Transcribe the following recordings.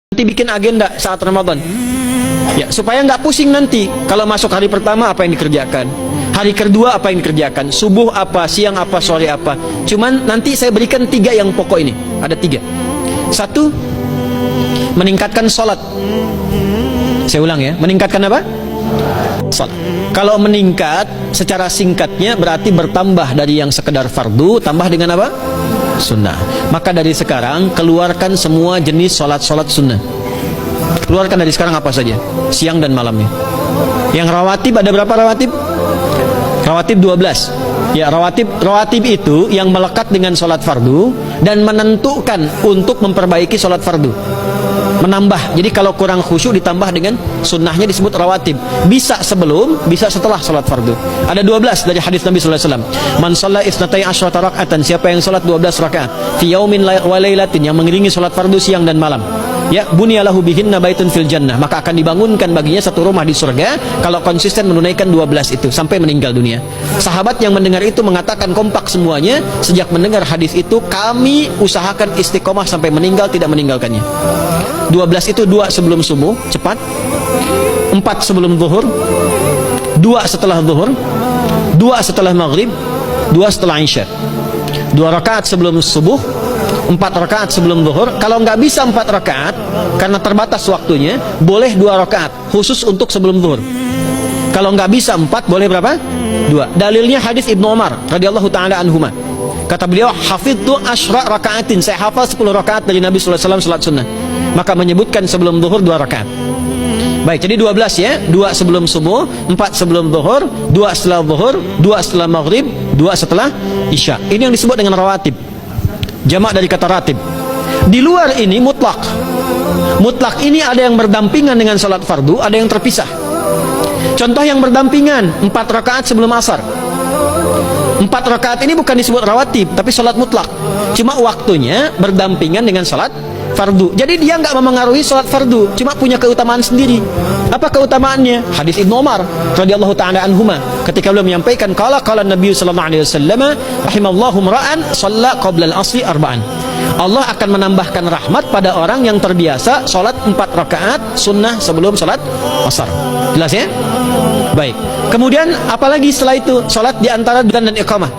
Nanti bikin agenda saat Ramadan, ya, supaya nggak pusing nanti. Kalau masuk hari pertama apa yang dikerjakan, hari kedua apa yang dikerjakan, subuh apa, siang apa, sore apa. Cuman nanti saya berikan 3 yang pokok ini. Ada 3. 1, meningkatkan sholat. Saya ulang ya, meningkatkan apa? Sholat. Kalau meningkat secara singkatnya berarti bertambah dari yang sekedar fardu, tambah dengan apa? Sunnah. Maka dari sekarang keluarkan semua jenis sholat-sholat sunnah. Keluarkan dari sekarang apa saja, siang dan malamnya. Yang rawatib, ada berapa rawatib? Rawatib 12. Ya, rawatib itu yang melekat dengan sholat fardu dan menentukan untuk memperbaiki sholat fardu, menambah. Jadi kalau kurang khusyuk ditambah dengan sunnahnya disebut rawatib. Bisa sebelum, bisa setelah sholat fardu. Ada 12 dari hadis Nabi sallallahu alaihi wasallam. Man shalla isnatai asyrata raka'atan, siapa yang sholat 12 rakaat fi yaumin wa lailatin, yang mengiringi sholat fardu siang dan malam, ya, bunyalahu bihinna baitun fil jannah, maka akan dibangunkan baginya satu rumah di surga kalau konsisten menunaikan 12 itu sampai meninggal dunia. Sahabat yang mendengar itu mengatakan kompak semuanya, sejak mendengar hadis itu kami usahakan istiqomah sampai meninggal tidak meninggalkannya. 12 itu 2 sebelum subuh, cepat. 4 sebelum zuhur, 2 setelah zuhur, 2 setelah maghrib, 2 setelah isya. 2 rakaat sebelum subuh, 4 rakaat sebelum zuhur. Kalau nggak bisa 4 rakaat karena terbatas waktunya, boleh 2 rakaat khusus untuk sebelum zuhur. Kalau nggak bisa 4, boleh berapa? 2. Dalilnya hadis Ibnu Umar radhiyallahu taala anhuma. Kata beliau, hafidtu asyra rakaatin, saya hafal 10 rakaat dari Nabi sallallahu alaihi wasallam salat sunnah. Maka menyebutkan sebelum zuhur 2 rakaat. Baik, jadi 12 ya. 2 sebelum subuh, 4 sebelum zuhur, 2 setelah zuhur, 2 setelah maghrib, 2 setelah isya. Ini yang disebut dengan rawatib. Jamak dari kata ratib. Di luar ini mutlak. Mutlak ini ada yang berdampingan dengan salat fardu, ada yang terpisah. Contoh yang berdampingan, 4 rakaat sebelum asar. 4 rakaat ini bukan disebut rawatib, tapi salat mutlak. Cuma waktunya berdampingan dengan salat fardu. Jadi dia nggak memengaruhi salat fardu, cuma punya keutamaan sendiri. Apa keutamaannya? Hadis Ibnu Umar radhiyallahu taala anhuma, ketika beliau menyampaikan qala Nabi sallallahu alaihi wasallam rahimallahu ra'an shalla qabla al-asri arba'an. Allah akan menambahkan rahmat pada orang yang terbiasa salat 4 rakaat sunnah sebelum salat asar. Jelas ya? Baik. Kemudian apalagi setelah itu? Salat di antara adzan dan iqamah.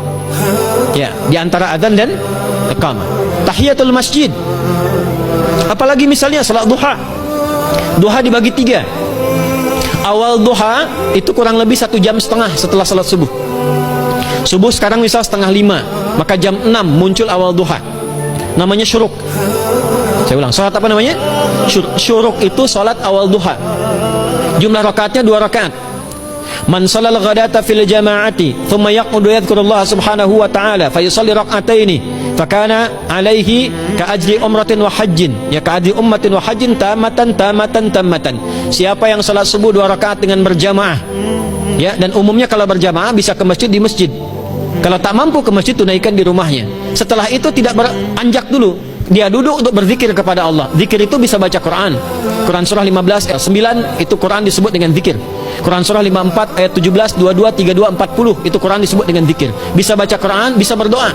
Ya, di antara adzan dan iqamah. Tahiyatul masjid. Apalagi misalnya salat duha. Duha dibagi 3. Awal duha itu kurang lebih 1,5 jam setelah salat subuh. Subuh sekarang misal 4:30, maka jam 6 muncul awal duha. Namanya syuruk. Saya ulang, salat apa namanya? Syuruk itu salat awal duha. Jumlah rakaatnya 2 rakaat. Man shalal ghadata fil jama'ati thumma yaqudu yadhkurullaha subhanahu wa ta'ala fa yusalli rak'ataini fakana alaihi ka ajri umratin wa hajjin, ya ka ajri ummatin wa hajjin tamatan. Siapa yang salat subuh 2 rakaat dengan berjamaah, ya, dan umumnya kalau berjamaah bisa ke masjid di masjid. Kalau tak mampu ke masjid, tunaikan di rumahnya. Setelah itu tidak beranjak dulu, dia duduk untuk berzikir kepada Allah. Zikir itu bisa baca Quran. Quran surah 15 ayat 9 itu Quran disebut dengan zikir. Quran surah 54 ayat 17, 22, 32, 40 itu Quran disebut dengan zikir. Bisa baca Quran, bisa berdoa.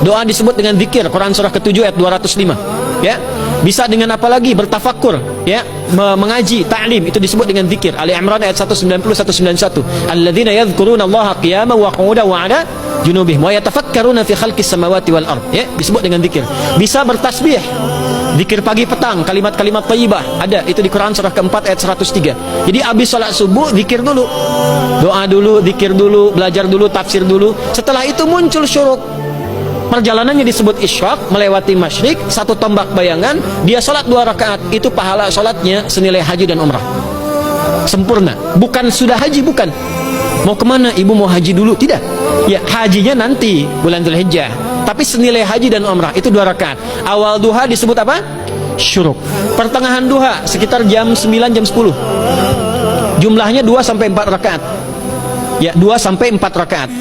Doa disebut dengan zikir. Quran surah ke-7 ayat 205. Ya. Bisa dengan apa lagi? Bertafakur, ya, mengaji, ta'lim, itu disebut dengan zikir. Ali Imran ayat 190 191. Alladzina yadhkuruna Allaha qiyaman wa qu'udan wa 'ala junubihim wa yatafakkaruna fi khalqis samawati wal ard, ya, disebut dengan zikir. Bisa bertasbih, zikir pagi petang, kalimat-kalimat thayyibah, ada itu di Quran surah ke-4 ayat 103. Jadi habis salat subuh zikir dulu, doa dulu, zikir dulu, belajar dulu, tafsir dulu. Setelah itu muncul syuruk. Perjalanannya disebut isyraq, melewati masyrik, 1 tombak bayangan, dia salat 2 rakaat, itu pahala salatnya senilai haji dan umrah. Sempurna. Bukan sudah haji, bukan. Mau kemana? Ibu mau haji dulu? Tidak. Ya, hajinya nanti bulan Dzulhijjah. Tapi senilai haji dan umrah itu 2 rakaat. Awal duha disebut apa? Syuruk. Pertengahan duha sekitar jam 9 jam 10. Jumlahnya 2 sampai 4 rakaat. Ya, 2 sampai 4 rakaat.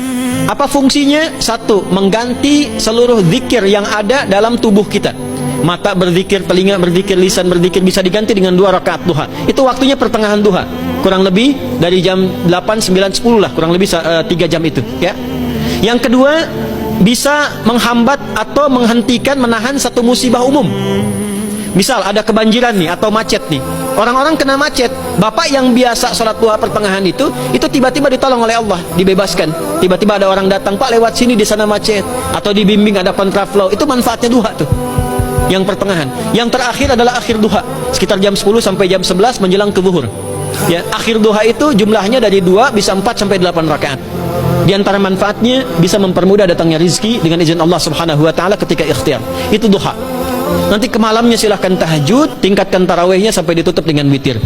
Apa fungsinya? 1, mengganti seluruh zikir yang ada dalam tubuh kita. Mata berzikir, telinga berzikir, lisan berzikir, bisa diganti dengan 2 rakaat duha. Itu waktunya pertengahan duha. Kurang lebih dari jam 8, 9, 10 lah, kurang lebih 3 jam itu, ya. Yang kedua, bisa menghambat atau menghentikan, menahan satu musibah umum. Misal ada kebanjiran nih atau macet nih. Orang-orang kena macet. Bapak yang biasa sholat duha pertengahan itu tiba-tiba ditolong oleh Allah, dibebaskan. Tiba-tiba ada orang datang, Pak lewat sini di sana macet. Atau dibimbing ada kontraflow. Itu manfaatnya duha tuh. Yang pertengahan. Yang terakhir adalah akhir duha. Sekitar jam 10 sampai jam 11 menjelang ke zuhur. Ya, akhir duha itu jumlahnya dari 2 bisa 4 sampai 8 rakaat. Di antara manfaatnya bisa mempermudah datangnya rizki dengan izin Allah Subhanahu wa taala ketika ikhtiar. Itu duha. Nanti ke malamnya silahkan tahajud, tingkatkan tarawihnya sampai ditutup dengan witir.